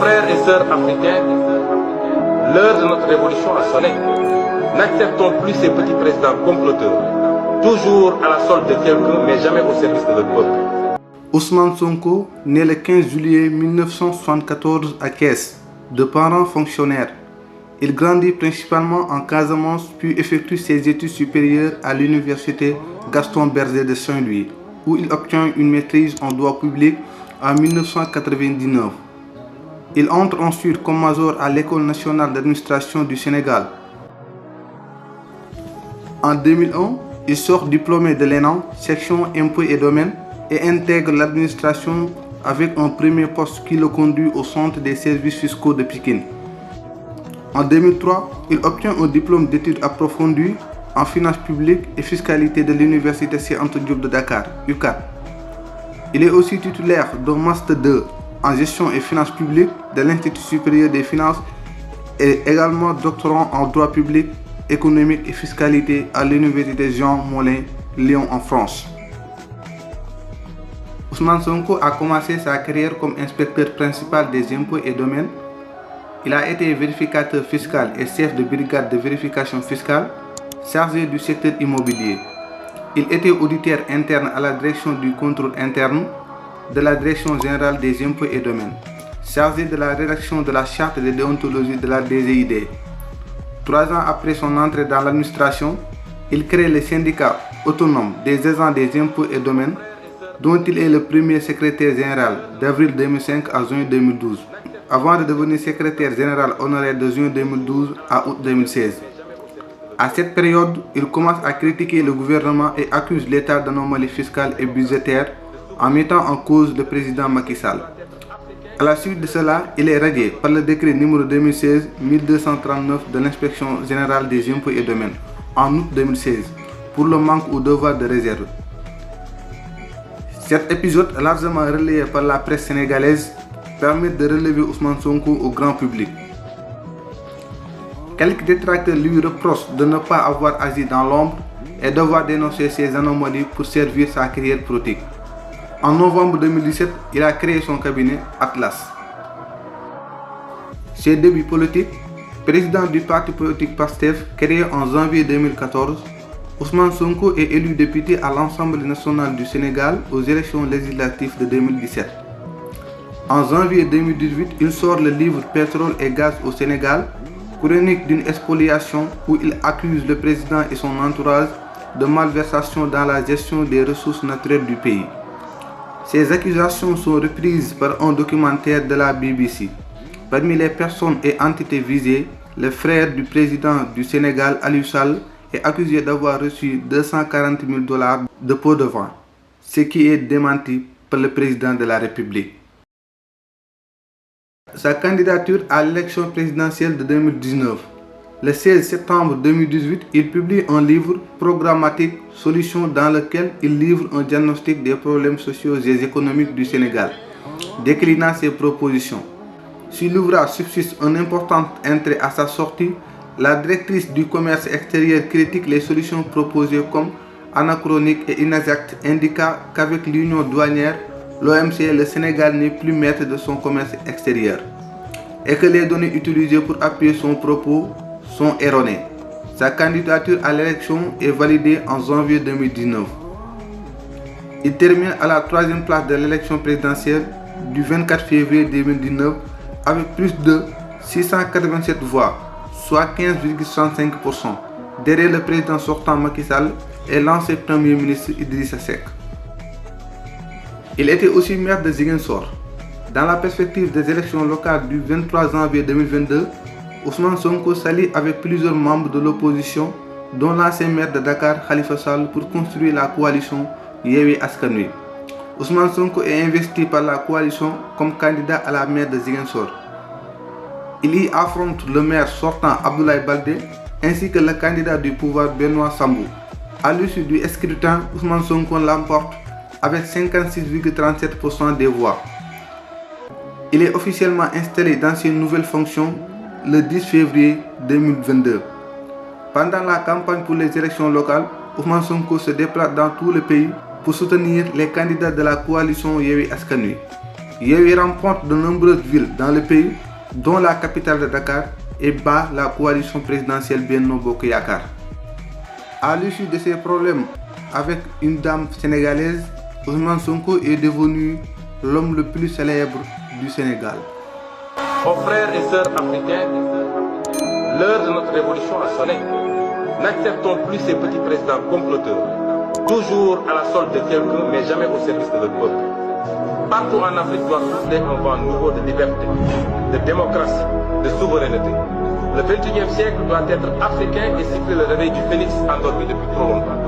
frères et sœurs africains, l'heure de notre révolution a sonné. N'acceptons plus ces petits présidents comploteurs, toujours à la solde de quelqu'un, mais jamais au service de leur peuple. Ousmane Sonko, né le 15 juillet 1974 à Thiès, de parents fonctionnaires. Il grandit principalement en Casamance puis effectue ses études supérieures à l'université Gaston Berger de Saint-Louis, où il obtient une maîtrise en droit public en 1999. Il entre ensuite comme major à l'École nationale d'administration du Sénégal. En 2001, il sort diplômé de l'ENAM, section impôts et domaines, et intègre l'administration avec un premier poste qui le conduit au centre des services fiscaux de Pikine. En 2003, il obtient un diplôme d'études approfondies en finances publiques et fiscalité de l'Université Cheikh Anta Diop de Dakar, UCAD. Il est aussi titulaire d'un Master 2 en gestion et finances publiques de l'Institut supérieur des finances et également doctorant en droit public, économique et fiscalité à l'Université Jean Moulin, Lyon en France. Ousmane Sonko a commencé sa carrière comme inspecteur principal des impôts et domaines. Il a été vérificateur fiscal et chef de brigade de vérification fiscale, chargé du secteur immobilier. Il était auditeur interne à la direction du contrôle interne de la Direction générale des impôts et domaines, chargé de la rédaction de la charte de déontologie de la DGID. 3 ans après son entrée dans l'administration, il crée le syndicat autonome des agents des impôts et domaines, dont il est le premier secrétaire général d'avril 2005 à juin 2012, avant de devenir secrétaire général honoraire de juin 2012 à août 2016. À cette période, il commence à critiquer le gouvernement et accuse l'État d'anomalie fiscale et budgétaire en mettant en cause le président Macky Sall. À la suite de cela, il est radié par le décret numéro 2016-1239 de l'inspection générale des impôts et domaines en août 2016 pour le manque ou devoir de réserve. Cet épisode, largement relayé par la presse sénégalaise, permet de relever Ousmane Sonko au grand public. Quelques détracteurs lui reprochent de ne pas avoir agi dans l'ombre et d'avoir dénoncé ces anomalies pour servir sa carrière politique. En novembre 2017, il a créé son cabinet Atlas. Ses débuts politiques, président du parti politique PASTEF créé en janvier 2014, Ousmane Sonko est élu député à l'Assemblée nationale du Sénégal aux élections législatives de 2017. En janvier 2018, il sort le livre Pétrole et gaz au Sénégal, chronique d'une spoliation où il accuse le président et son entourage de malversation dans la gestion des ressources naturelles du pays. Ces accusations sont reprises par un documentaire de la BBC. Parmi les personnes et entités visées, le frère du président du Sénégal, Aliou Sall, est accusé d'avoir reçu 240 000 $ de pots de vin, ce qui est démenti par le président de la République. Sa candidature à l'élection présidentielle de 2019. Le 16 septembre 2018, il publie un livre programmatique Solutions dans lequel il livre un diagnostic des problèmes sociaux et économiques du Sénégal, déclinant ses propositions. Si l'ouvrage subsiste un important intérêt à sa sortie, la directrice du commerce extérieur critique les solutions proposées comme anachroniques et inexactes, indiquant qu'avec l'union douanière, l'OMC, le Sénégal n'est plus maître de son commerce extérieur et que les données utilisées pour appuyer son propos sont erronées. Sa candidature à l'élection est validée en janvier 2019. Il termine à la 3e place de l'élection présidentielle du 24 février 2019 avec plus de 687 voix, soit 15,65%, derrière le président sortant Macky Sall et l'ancien premier ministre Idrissa Seck. Il était aussi maire de Ziguinchor. Dans la perspective des élections locales du 23 janvier 2022, Ousmane Sonko s'allie avec plusieurs membres de l'opposition, dont l'ancien maire de Dakar, Khalifa Sall, pour construire la coalition Yewwi Askan Wi. Ousmane Sonko est investi par la coalition comme candidat à la maire de Ziguinchor. Il y affronte le maire sortant Abdoulaye Baldé ainsi que le candidat du pouvoir Benoît Sambou. À l'issue du scrutin, Ousmane Sonko l'emporte avec 56,37% des voix. Il est officiellement installé dans ses nouvelles fonctions le 10 février 2022. Pendant la campagne pour les élections locales, Ousmane Sonko se déplace dans tout le pays pour soutenir les candidats de la coalition Yewwi Askan Wi. Yewwi remporte de nombreuses villes dans le pays, dont la capitale de Dakar, et bat la coalition présidentielle Benno Bokk Yakaar. À l'issue de ces problèmes avec une dame sénégalaise, Ousmane Sonko est devenu l'homme le plus célèbre du Sénégal. Aux frères et sœurs africains, l'heure de notre révolution a sonné. N'acceptons plus ces petits présidents comploteurs, toujours à la solde de quelqu'un, mais jamais au service de leur peuple. Partout en Afrique doit souffler un vent nouveau de liberté, de démocratie, de souveraineté. Le 21e siècle doit être africain et siffler le réveil du phénix endormi depuis trop longtemps.